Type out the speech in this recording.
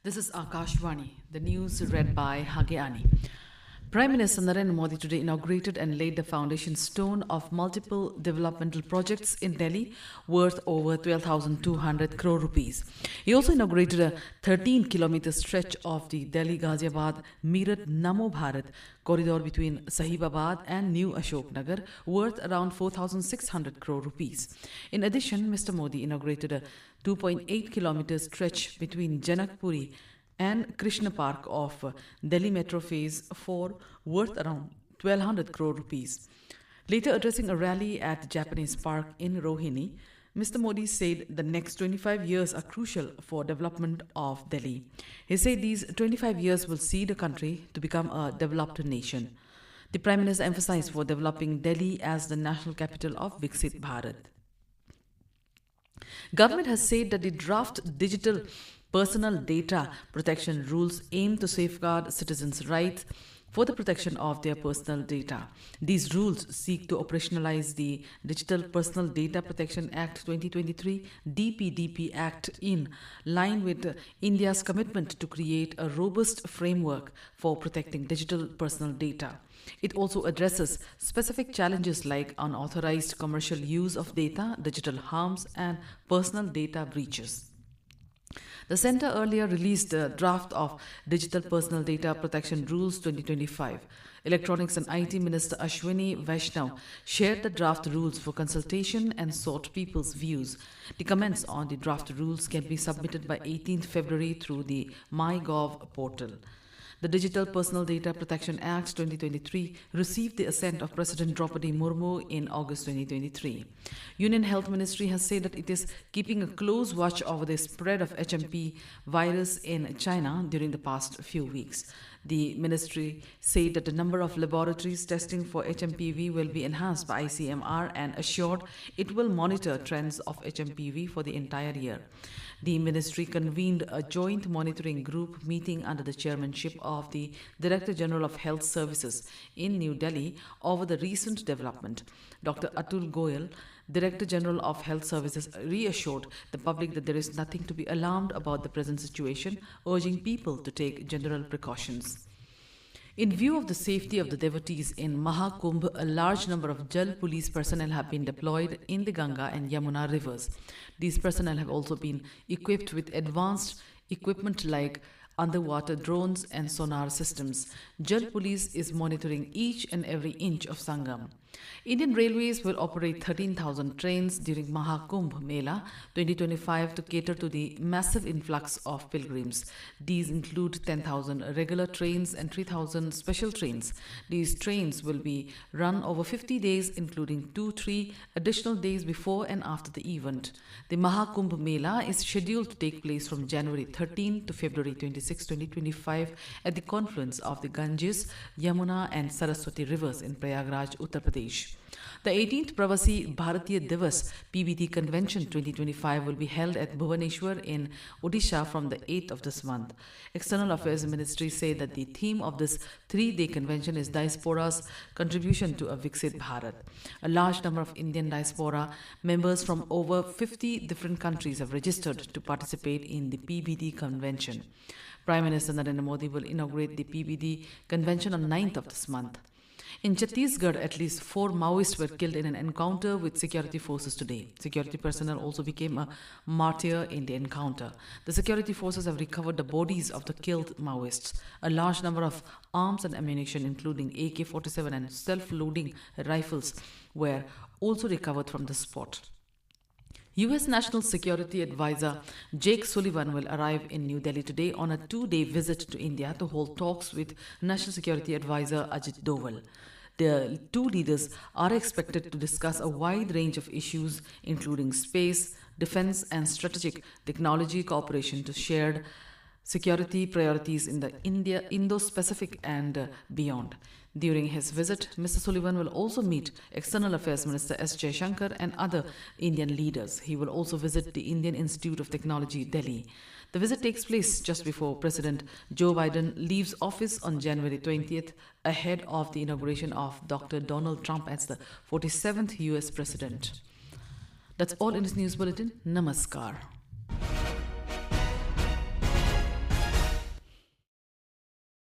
This is Akashvani, the news read by Hageani. Prime Minister Narendra Modi today inaugurated and laid the foundation stone of multiple developmental projects in Delhi worth over 12,200 crore rupees. He also inaugurated a 13-kilometer stretch of the Delhi-Ghaziabad Meerut Namo Bharat corridor between Sahibabad and New Ashok Nagar worth around 4,600 crore rupees. In addition, Mr. Modi inaugurated a 2.8-kilometer stretch between Janakpuri and Krishna Park of Delhi Metro Phase 4 worth around 1200 crore rupees. Later addressing a rally at Japanese Park in Rohini, Mr. Modi said the next 25 years are crucial for development of Delhi. He said these 25 years will see the country to become a developed nation. The Prime Minister emphasized for developing Delhi as the national capital of Viksit Bharat. Government has said that the draft digital personal data protection rules aim to safeguard citizens' rights for the protection of their personal data. These rules seek to operationalize the Digital Personal Data Protection Act 2023 DPDP Act in line with India's commitment to create a robust framework for protecting digital personal data. It also addresses specific challenges like unauthorized commercial use of data, digital harms, and personal data breaches. The Centre earlier released the draft of Digital Personal Data Protection Rules 2025. Electronics and IT Minister Ashwini Vaishnaw shared the draft rules for consultation and sought people's views. The comments on the draft rules can be submitted by 18th February through the MyGov portal. The Digital Personal Data Protection Act 2023 received the assent of President Draupadi Murmu in August 2023. Union Health Ministry has said that it is keeping a close watch over the spread of HMP virus in China during the past few weeks. The ministry said that the number of laboratories testing for HMPV will be enhanced by ICMR and assured it will monitor trends of HMPV for the entire year. The ministry convened a joint monitoring group meeting under the chairmanship of the Director General of Health Services in New Delhi over the recent development. Dr. Atul Goyal, Director General of Health Services, reassured the public that there is nothing to be alarmed about the present situation, urging people to take general precautions. In view of the safety of the devotees in Mahakumbh, a large number of Jal Police personnel have been deployed in the Ganga and Yamuna rivers. These personnel have also been equipped with advanced equipment like underwater drones and sonar systems. Jal Police is monitoring each and every inch of Sangam. Indian Railways will operate 13,000 trains during Mahakumbh Mela 2025 to cater to the massive influx of pilgrims. These include 10,000 regular trains and 3,000 special trains. These trains will be run over 50 days, including 2-3 additional days before and after the event. The Mahakumbh Mela is scheduled to take place from January 13 to February 26, 2025 at the confluence of the Ganges, Yamuna and Saraswati rivers in Prayagraj, Uttar Pradesh. The 18th Pravasi Bharatiya Divas PBD Convention 2025 will be held at Bhubaneswar in Odisha from the 8th of this month. External Affairs Ministry say that the theme of this 3-day convention is Diaspora's contribution to a Viksit Bharat. A large number of Indian diaspora members from over 50 different countries have registered to participate in the PBD convention. Prime Minister Narendra Modi will inaugurate the PBD convention on 9th of this month. In Chhattisgarh, at least 4 Maoists were killed in an encounter with security forces today. Security personnel also became a martyr in the encounter. The security forces have recovered the bodies of the killed Maoists. A large number of arms and ammunition, including AK-47 and self-loading rifles, were also recovered from the spot. U.S. National Security Advisor Jake Sullivan will arrive in New Delhi today on a 2-day visit to India to hold talks with National Security Advisor Ajit Doval. The two leaders are expected to discuss a wide range of issues, including space, defense, and strategic technology cooperation to shared security priorities in the Indo-Pacific and beyond. During his visit, Mr. Sullivan will also meet External Affairs Minister S. Jaishankar and other Indian leaders. He will also visit the Indian Institute of Technology, Delhi. The visit takes place just before President Joe Biden leaves office on January 20th, ahead of the inauguration of Dr. Donald Trump as the 47th US President. That's all in this news bulletin. Namaskar.